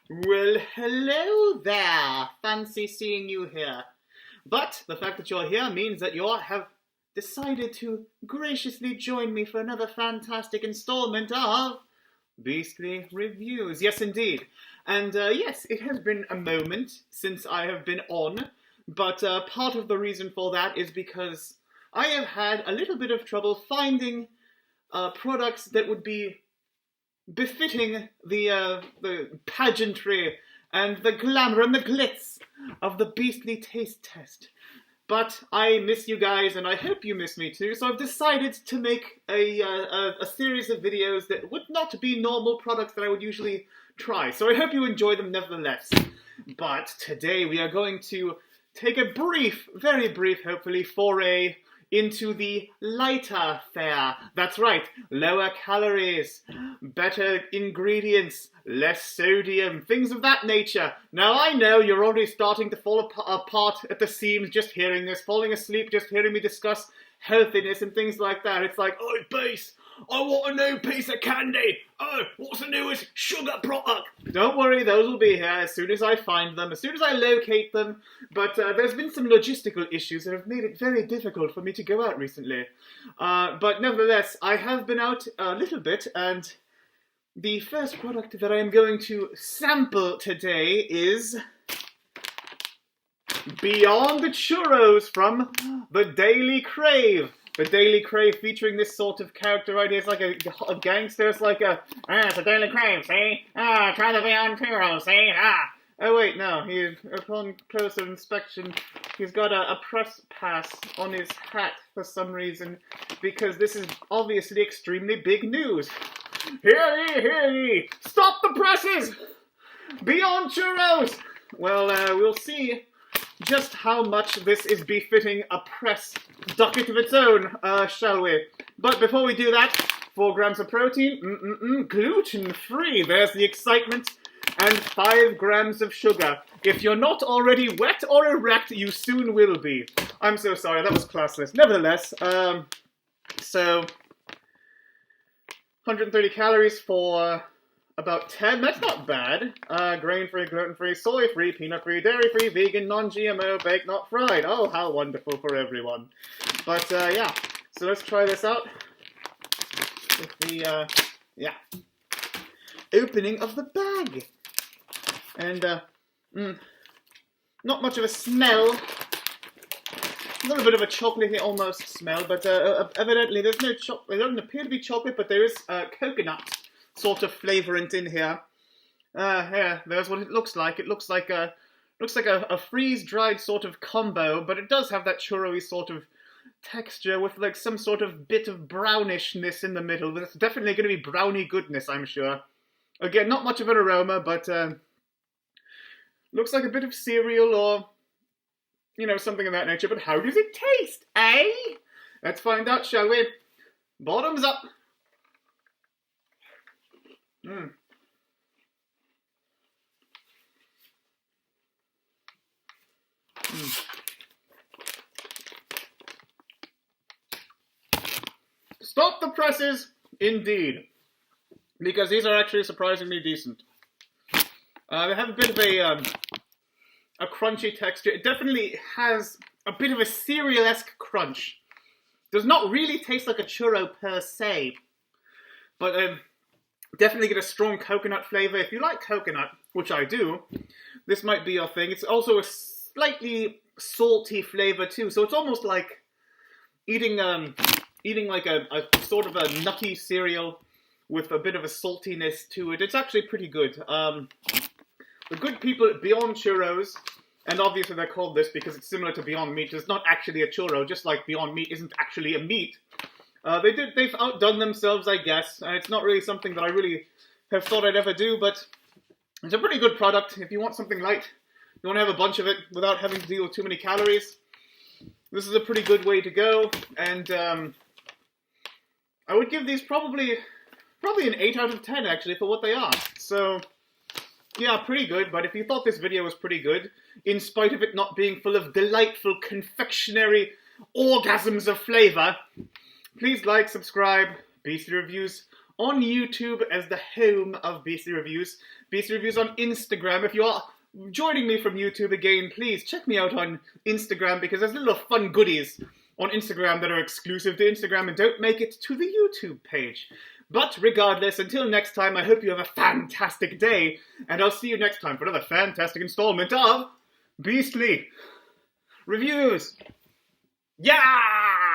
Well, hello there. Fancy seeing you here. But the fact that you're here means that you have decided to graciously join me for another fantastic installment of Beastly Reviews. Yes, indeed. And yes, it has been a moment since I have been on, but part of the reason for that is because I have had a little bit of trouble finding products that would be befitting the pageantry and the glamour and the glitz of the Beastly Taste Test. But I miss you guys, and I hope you miss me too, so I've decided to make a series of videos that would not be normal products that I would usually try. So I hope you enjoy them nevertheless. But today we are going to take a brief, very brief hopefully, foray into the lighter fare. That's right, lower calories, better ingredients, less sodium, things of that nature. Now I know you're already starting to fall apart at the seams just hearing this, falling asleep just hearing me discuss healthiness and things like that. It's like, oh, Base, I want a new piece of candy. Oh, what's the newest sugar product? Don't worry, those will be here as soon as I find them, as soon as I locate them. But there's been some logistical issues that have made it very difficult for me to go out recently. But nevertheless, I have been out a little bit, and the first product that I am going to sample today is Beyond Churros from the Daily Crave. The Daily Crave featuring this sort of character right here. It's like a gangster. It's like it's a Daily Crave, see? Try the Beyond Churros, see? Oh wait, no. Upon closer inspection, he's got a press pass on his hat for some reason, because this is obviously extremely big news. Hear ye! Stop the presses! Beyond Churros! Well, we'll see just how much this is befitting a press ducat of its own, shall we? But before we do that, 4 grams of protein, gluten-free, there's the excitement, and 5 grams of sugar. If you're not already wet or erect, you soon will be. I'm so sorry, that was classless. Nevertheless, so 130 calories for about 10, that's not bad. Grain-free, gluten-free, soy-free, peanut-free, dairy-free, vegan, non-GMO, baked, not fried. Oh, how wonderful for everyone. But, yeah. So let's try this out with the, opening of the bag. And, not much of a smell. A little bit of a chocolatey almost smell, but evidently there's no chocolate. There doesn't appear to be chocolate, but there is coconut sort of flavorant in here. Here, there's what it looks like. It looks like a freeze-dried sort of combo, but it does have that churro-y sort of texture with like some sort of bit of brownishness in the middle. There's definitely going to be brownie goodness, I'm sure. Again, not much of an aroma, but looks like a bit of cereal or, you know, something of that nature. But how does it taste, eh? Let's find out, shall we? Bottoms up. Stop the presses, indeed, because these are actually surprisingly decent. They have a bit of a crunchy texture. It definitely has a bit of a cereal-esque crunch. Does not really taste like a churro per se, but definitely get a strong coconut flavor. If you like coconut, which I do, this might be your thing. It's also a slightly salty flavor too, so it's almost like eating like a sort of a nutty cereal with a bit of a saltiness to it. It's actually pretty good. The good people at Beyond Churros, and obviously they're called this because it's similar to Beyond Meat. It's not actually a churro, just like Beyond Meat isn't actually a meat. They've outdone themselves, I guess. It's not really something that I really have thought I'd ever do, but it's a pretty good product. If you want something light, you want to have a bunch of it without having to deal with too many calories, this is a pretty good way to go. And I would give these probably an 8 out of 10, actually, for what they are. So, yeah, pretty good. But if you thought this video was pretty good, in spite of it not being full of delightful confectionery orgasms of flavor, please like, subscribe, Beastly Reviews on YouTube as the home of Beastly Reviews. Beastly Reviews on Instagram. If you're joining me from YouTube again, please check me out on Instagram because there's little fun goodies on Instagram that are exclusive to Instagram and don't make it to the YouTube page. But regardless, until next time, I hope you have a fantastic day, and I'll see you next time for another fantastic installment of Beastly Reviews. Yeah!